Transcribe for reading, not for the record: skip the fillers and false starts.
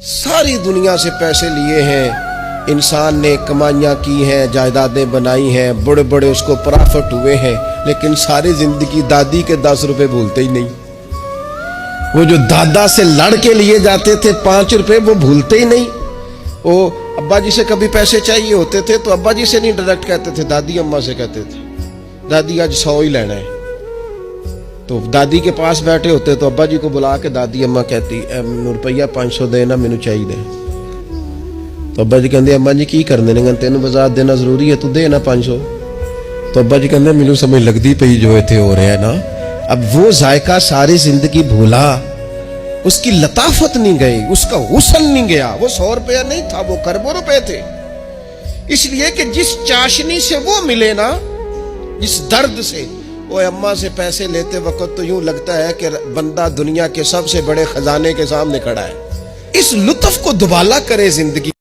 ساری دنیا سے پیسے لیے ہیں، انسان نے کمائیاں کی ہیں، جائیدادیں بنائی ہیں، بڑے بڑے اس کو پرافٹ ہوئے ہیں، لیکن ساری زندگی دادی کے 10 روپے بھولتے ہی نہیں۔ وہ جو دادا سے لڑ کے لیے جاتے تھے 5 روپے، وہ بھولتے ہی نہیں۔ وہ ابا جی سے کبھی پیسے چاہیے ہوتے تھے تو ابا جی سے نہیں ڈائریکٹ کہتے تھے، دادی اماں سے کہتے تھے، دادی آج 100 ہی لینا ہے۔ تو دادی کے پاس بیٹھے ہوتے تو ابا جی کو بلا کے دادی اماں کہتی روپیہ 500 دینا مینوں چاہیے۔ تو ابا جی کہندے اماں جی کی کرنے نے، تینوں وضاحت دینا ضروری ہے، تو دے نا 500۔ تو ابا جی کہندے مینوں سمجھ لگدی پئی جو ایتھے ہو رہا ہے نا۔ اب وہ ذائقہ ساری زندگی بھولا، اس کی لطافت نہیں گئی، اس کا حسن نہیں گیا۔ وہ 100 روپیہ نہیں تھا، وہ کروڑوں روپے تھے۔ اس لیے کہ جس چاشنی سے وہ ملے نا، جس درد سے، وہ اماں سے پیسے لیتے وقت تو یوں لگتا ہے کہ بندہ دنیا کے سب سے بڑے خزانے کے سامنے کھڑا ہے۔ اس لطف کو دوبالا کرے زندگی۔